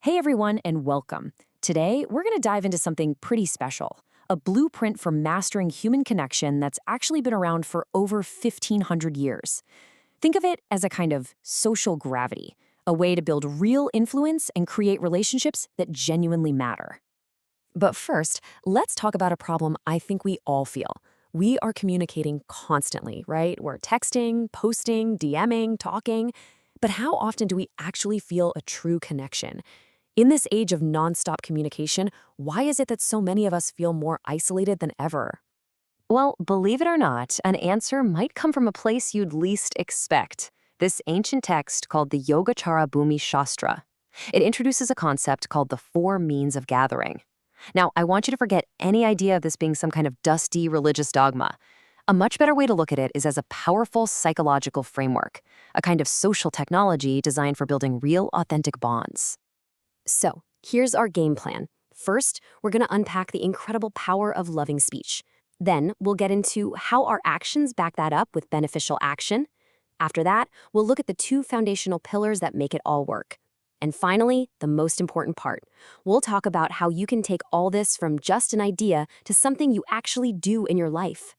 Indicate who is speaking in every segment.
Speaker 1: Hey everyone, and welcome. Today, we're going to dive into something pretty special, a blueprint for mastering human connection that's actually been around for over 1,500 years. Think of it as a kind of social gravity, a way to build real influence and create relationships that genuinely matter. But first, let's talk about a problem I think we all feel. We are communicating constantly, right? We're texting, posting, DMing, talking. But how often do we actually feel a true connection? In this age of nonstop communication, why is it that so many of us feel more isolated than ever? Well, believe it or not, an answer might come from a place you'd least expect. This ancient text called the Yogacara Bhumi Shastra. It introduces a concept called the four means of gathering. Now, I want you to forget any idea of this being some kind of dusty religious dogma. A much better way to look at it is as a powerful psychological framework, a kind of social technology designed for building real, authentic bonds. So, here's our game plan. First, we're going to unpack the incredible power of loving speech. Then, we'll get into how our actions back that up with beneficial action. After that, we'll look at the two foundational pillars that make it all work. And finally, the most important part. We'll talk about how you can take all this from just an idea to something you actually do in your life.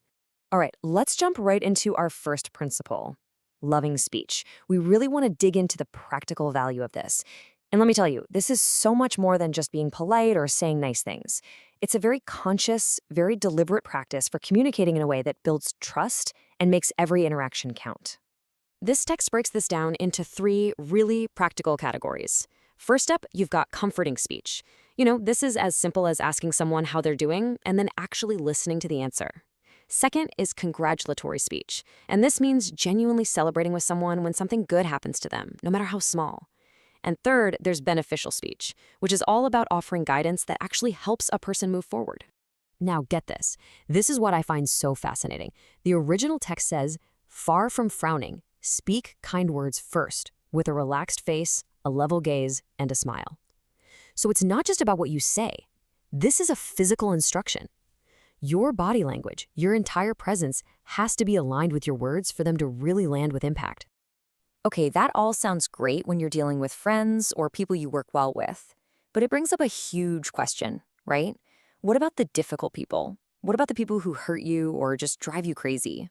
Speaker 1: All right, let's jump right into our first principle, loving speech. We really want to dig into the practical value of this. And let me tell you, this is so much more than just being polite or saying nice things. It's a very conscious, very deliberate practice for communicating in a way that builds trust and makes every interaction count. This text breaks this down into three really practical categories. First up, you've got comforting speech. This is as simple as asking someone how they're doing and then actually listening to the answer. Second is congratulatory speech, and this means genuinely celebrating with someone when something good happens to them, no matter how small. And third, there's beneficial speech, which is all about offering guidance that actually helps a person move forward. Now get this. This is what I find so fascinating. The original text says, "Far from frowning, speak kind words first, with a relaxed face, a level gaze, and a smile." So it's not just about what you say. This is a physical instruction. Your body language, your entire presence, has to be aligned with your words for them to really land with impact. Okay, that all sounds great when you're dealing with friends or people you work well with. But it brings up a huge question, right? What about the difficult people? What about the people who hurt you or just drive you crazy?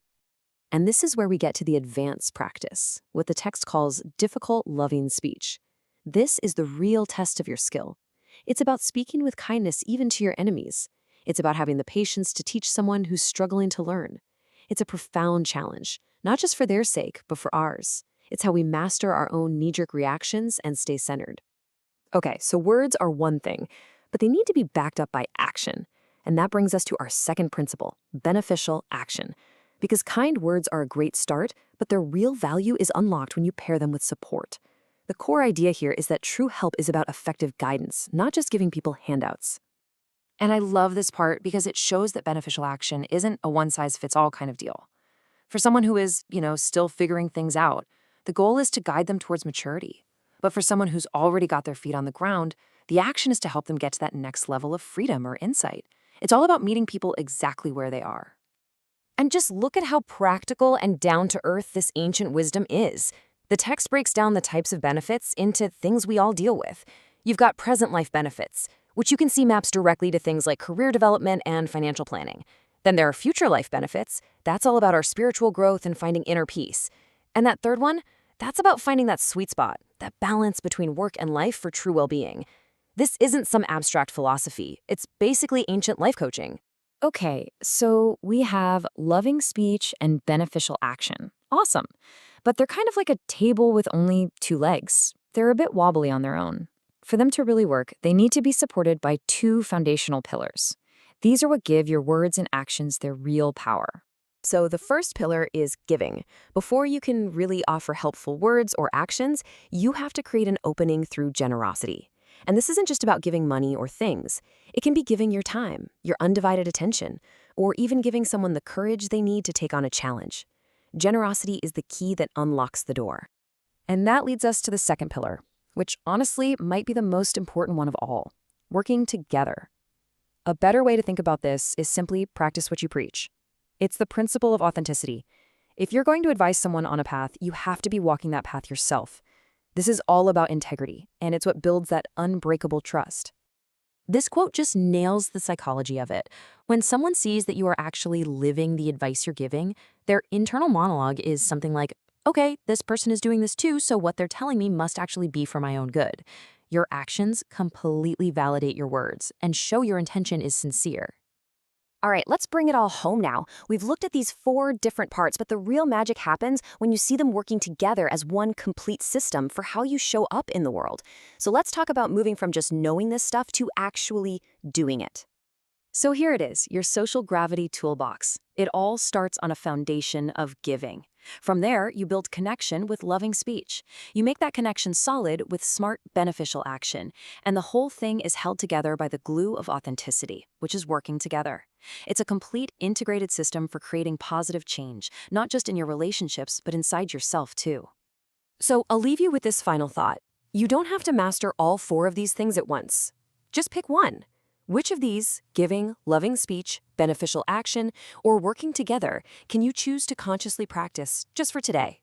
Speaker 1: And this is where we get to the advanced practice, what the text calls difficult, loving speech. This is the real test of your skill. It's about speaking with kindness even to your enemies. It's about having the patience to teach someone who's struggling to learn. It's a profound challenge, not just for their sake, but for ours. It's how we master our own knee-jerk reactions and stay centered. Okay, so words are one thing, but they need to be backed up by action. And that brings us to our second principle, beneficial action. Because kind words are a great start, but their real value is unlocked when you pair them with support. The core idea here is that true help is about effective guidance, not just giving people handouts. And I love this part because it shows that beneficial action isn't a one-size-fits-all kind of deal. For someone who is, still figuring things out, the goal is to guide them towards maturity. But for someone who's already got their feet on the ground, the action is to help them get to that next level of freedom or insight. It's all about meeting people exactly where they are. And just look at how practical and down-to-earth this ancient wisdom is. The text breaks down the types of benefits into things we all deal with. You've got present life benefits, which you can see maps directly to things like career development and financial planning. Then there are future life benefits. That's all about our spiritual growth and finding inner peace. And that third one, that's about finding that sweet spot, that balance between work and life for true well-being. This isn't some abstract philosophy. It's basically ancient life coaching. Okay, so we have loving speech and beneficial action. Awesome. But they're kind of like a table with only two legs. They're a bit wobbly on their own. For them to really work, they need to be supported by two foundational pillars. These are what give your words and actions their real power. So the first pillar is giving. Before you can really offer helpful words or actions, you have to create an opening through generosity. And this isn't just about giving money or things. It can be giving your time, your undivided attention, or even giving someone the courage they need to take on a challenge. Generosity is the key that unlocks the door. And that leads us to the second pillar, which honestly might be the most important one of all, working together. A better way to think about this is simply practice what you preach. It's the principle of authenticity. If you're going to advise someone on a path, you have to be walking that path yourself. This is all about integrity, and it's what builds that unbreakable trust. This quote just nails the psychology of it. When someone sees that you are actually living the advice you're giving, their internal monologue is something like, okay, this person is doing this too, so what they're telling me must actually be for my own good. Your actions completely validate your words and show your intention is sincere. All right, let's bring it all home now. We've looked at these 4 different parts, but the real magic happens when you see them working together as one complete system for how you show up in the world. So let's talk about moving from just knowing this stuff to actually doing it. So here it is, your social gravity toolbox. It all starts on a foundation of giving. From there, you build connection with loving speech. You make that connection solid with smart, beneficial action. And the whole thing is held together by the glue of authenticity, which is working together. It's a complete integrated system for creating positive change, not just in your relationships, but inside yourself too. So I'll leave you with this final thought. You don't have to master all 4 of these things at once. Just pick one. Which of these, giving, loving speech, beneficial action, or working together, can you choose to consciously practice just for today?